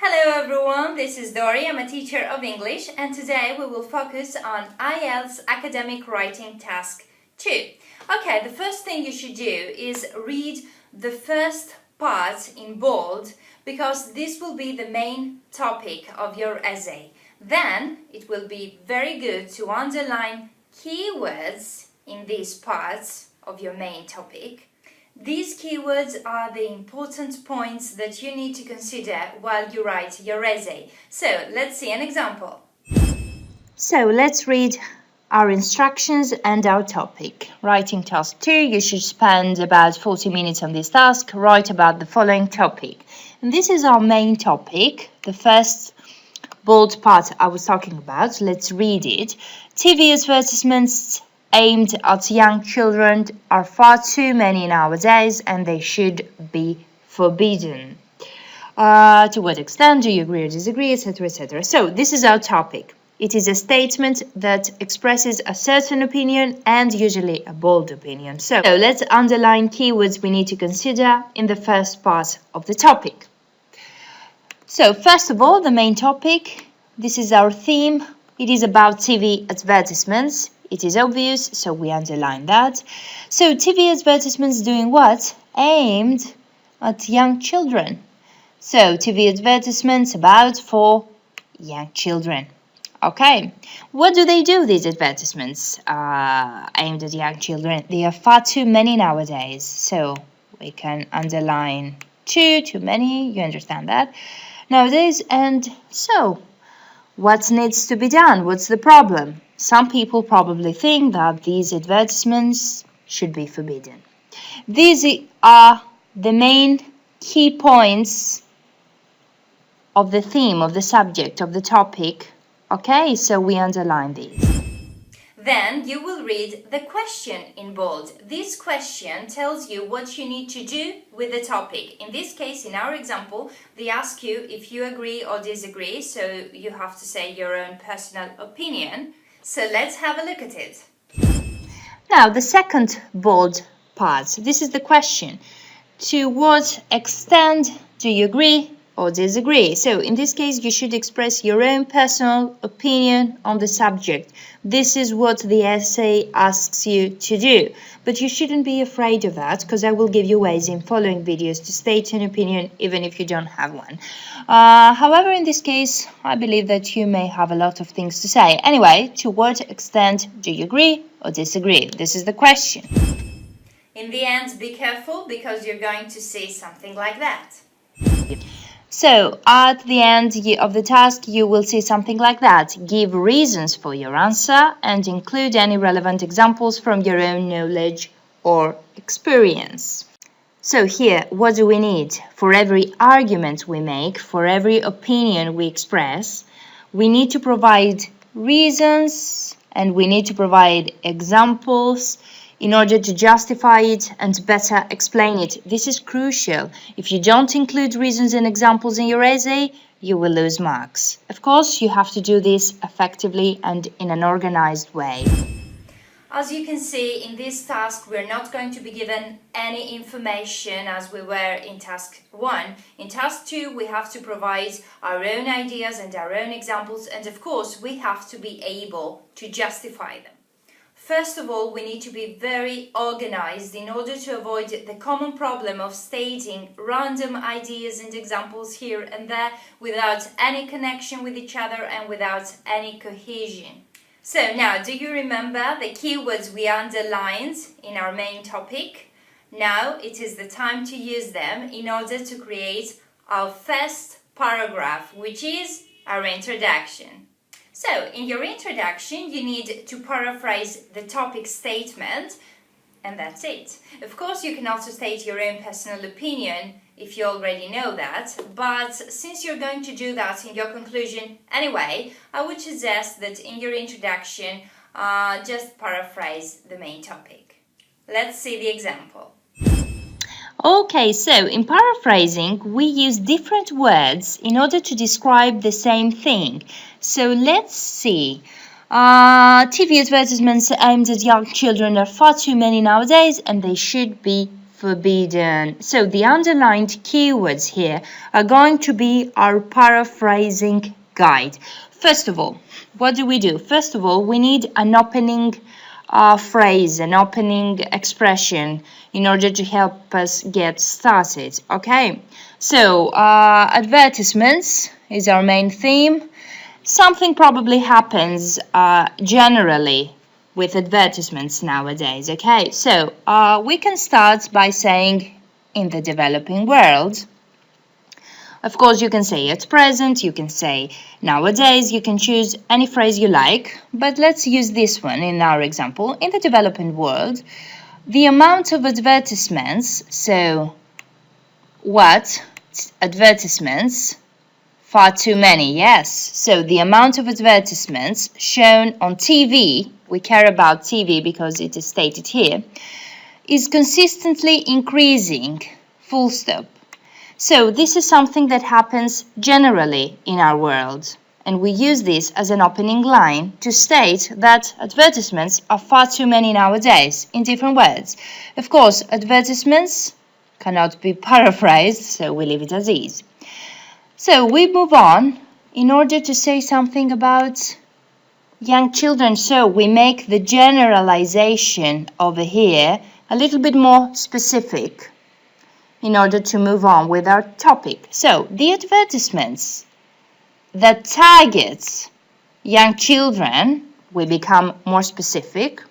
Hello everyone, this is Dori. I'm a teacher of English and today we will focus on IELTS Academic Writing Task 2. Okay, the first thing you should do is read the first part in bold because this will be the main topic of your essay. Then it will be very good to underline keywords in these parts of your main topic. These keywords are the important points that you need to consider while you write your essay. So, let's see an example. So, let's read our instructions and our topic. Writing task 2, you should spend about 40 minutes on this task. Write about the following topic. And this is our main topic, the first bold part I was talking about. Let's read it. TV advertisements aimed at young children are far too many nowadays and they should be forbidden. To what extent do you agree or disagree, etc., etc. So this is our topic. It is a statement that expresses a certain opinion and usually a bold opinion. So let's underline keywords we need to consider in the first part of the topic. So first of all, the main topic, this is our theme. It is about TV advertisements. It is obvious, so we underline that. So TV advertisements doing what? Aimed at young children. So TV advertisements about for young children. Okay, what do they do, these advertisements aimed at young children? They are far too many nowadays. So we can underline too many, you understand that? Nowadays, and so what needs to be done? What's the problem? Some people probably think that these advertisements should be forbidden. These are the main key points of the theme, of the subject, of the topic. Okay, so we underline these. Then you will read the question in bold. This question tells you what you need to do with the topic. In this case, in our example, they ask you if you agree or disagree, so you have to say your own personal opinion. So let's have a look at it. Now, the second bold part, this is the question. To what extent do you agree or disagree? So in this case, you should express your own personal opinion on the subject. This is what the essay asks you to do. But you shouldn't be afraid of that, because I will give you ways in following videos to state an opinion even if you don't have one. However, in this case, I believe that you may have a lot of things to say. Anyway, to what extent do you agree or disagree? This is the question. In the end, be careful because you're going to say something like that. So, at the end of the task, you will see something like that. Give reasons for your answer and include any relevant examples from your own knowledge or experience. So here, what do we need? For every argument we make, for every opinion we express, we need to provide reasons and we need to provide examples in order to justify it and better explain it. This is crucial. If you don't include reasons and examples in your essay, you will lose marks. Of course, you have to do this effectively and in an organized way. As you can see, in this task, we're not going to be given any information as we were in task 1. In task 2, we have to provide our own ideas and our own examples, and of course, we have to be able to justify them. First of all, we need to be very organized in order to avoid the common problem of stating random ideas and examples here and there without any connection with each other and without any cohesion. So now, do you remember the keywords we underlined in our main topic? Now it is the time to use them in order to create our first paragraph, which is our introduction. So, in your introduction, you need to paraphrase the topic statement, and that's it. Of course, you can also state your own personal opinion if you already know that, but since you're going to do that in your conclusion anyway, I would suggest that in your introduction, just paraphrase the main topic. Let's see the example. Okay, so in paraphrasing, we use different words in order to describe the same thing. So let's see. TV advertisements aimed at young children are far too many nowadays and they should be forbidden. So the underlined keywords here are going to be our paraphrasing guide. First of all, what do? First of all, we need an opening phrase, an opening expression in order to help us get started. Okay, so advertisements is our main theme. Something probably happens generally with advertisements nowadays. Okay, so we can start by saying in the developing world. Of course, you can say at present, you can say nowadays, you can choose any phrase you like, but let's use this one in our example. In the developing world, the amount of advertisements, so what? Advertisements, far too many, yes. So the amount of advertisements shown on TV, we care about TV because it is stated here, is consistently increasing, full stop. So this is something that happens generally in our world, and we use this as an opening line to state that advertisements are far too many nowadays, in different words. Of course, advertisements cannot be paraphrased, so we leave it as is. So we move on in order to say something about young children. So we make the generalization over here a little bit more specific in order to move on with our topic. So the advertisements that targets young children, we become more specific.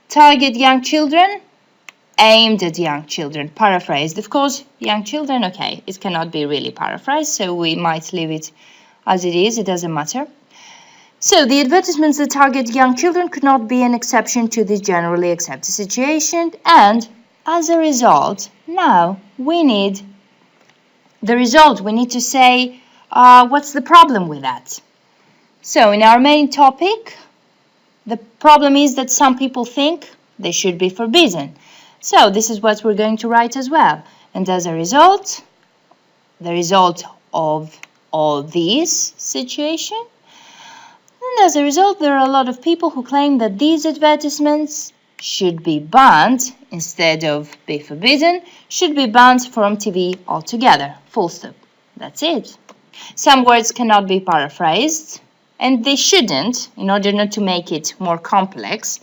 Target young children, aimed at young children, paraphrased. Of course, young children, okay, it cannot be really paraphrased, so we might leave it as it is, it doesn't matter. So the advertisements that target young children could not be an exception to this generally accepted situation, and as a result, now we need the result. We need to say what's the problem with that. So in our main topic, the problem is that some people think they should be forbidden. So this is what we're going to write as well. And as a result, the result of all this situation, and as a result, there are a lot of people who claim that these advertisements should be banned instead of be forbidden, should be banned from TV altogether. Full stop. That's it. Some words cannot be paraphrased, and they shouldn't, in order not to make it more complex.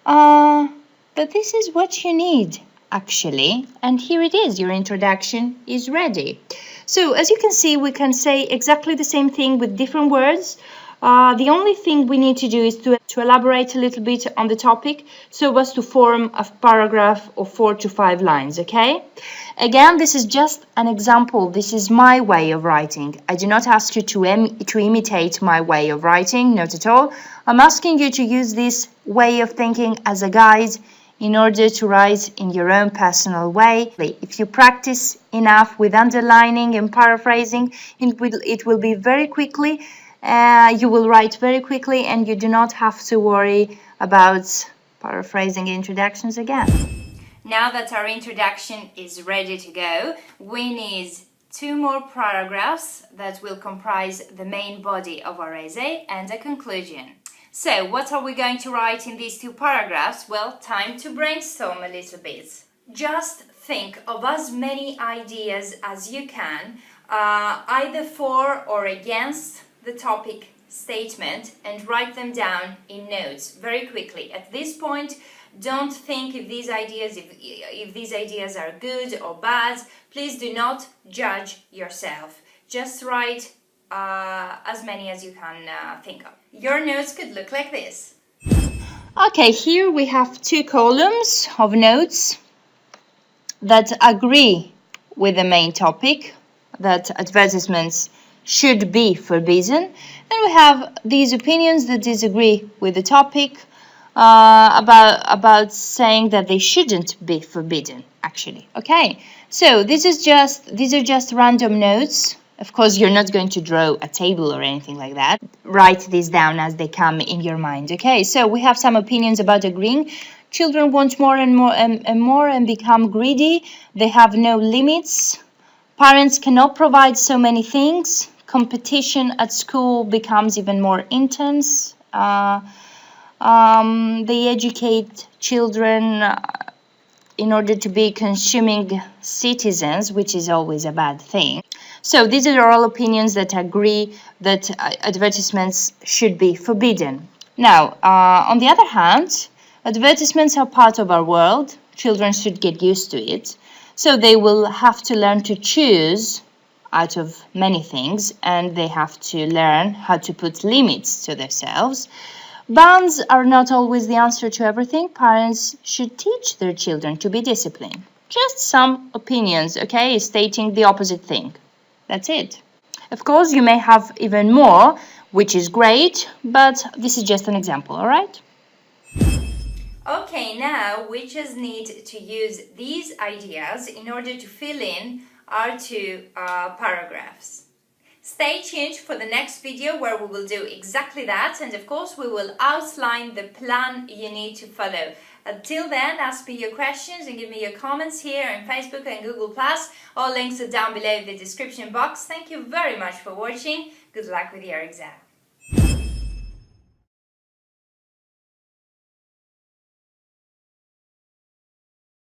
But this is what you need, actually. And here it is. Your introduction is ready. So as you can see, we can say exactly the same thing with different words. The only thing we need to do is to elaborate a little bit on the topic so as to form a paragraph of 4 to 5 lines, okay? Again, this is just an example. This is my way of writing. I do not ask you to imitate my way of writing, not at all. I'm asking you to use this way of thinking as a guide in order to write in your own personal way. If you practice enough with underlining and paraphrasing, it will be very quickly. You will write very quickly, and you do not have to worry about paraphrasing introductions again. Now that our introduction is ready to go, we need 2 more paragraphs that will comprise the main body of our essay and a conclusion. So, what are we going to write in these 2 paragraphs? Well, time to brainstorm a little bit. Just think of as many ideas as you can, either for or against the topic statement, and write them down in notes very quickly. At this point, don't think if these ideas are good or bad. Please do not judge yourself. Just write as many as you can think of. Your notes could look like this. Okay, here we have 2 columns of notes that agree with the main topic, that advertisements should be forbidden. Then we have these opinions that disagree with the topic about saying that they shouldn't be forbidden, actually. Okay, so these are just random notes. Of course, you're not going to draw a table or anything like that. Write these down as they come in your mind. Okay, so we have some opinions about agreeing. Children want more and more and more and become greedy. They have no limits. Parents cannot provide so many things. Competition at school becomes even more intense. They educate children in order to be consuming citizens, which is always a bad thing. So these are all opinions that agree that advertisements should be forbidden. Now, on the other hand, advertisements are part of our world. Children should get used to it. So they will have to learn to choose out of many things, and they have to learn how to put limits to themselves. Bans are not always the answer to everything. Parents should teach their children to be disciplined. Just some opinions, okay, stating the opposite thing. That's it. Of course, you may have even more, which is great, but this is just an example, all right? Okay, now we just need to use these ideas in order to fill in our two paragraphs. Stay tuned for the next video where we will do exactly that, and of course we will outline the plan you need to follow. Until then, ask me your questions and give me your comments here on Facebook and Google+. All links are down below in the description box. Thank you very much for watching. Good luck with your exam.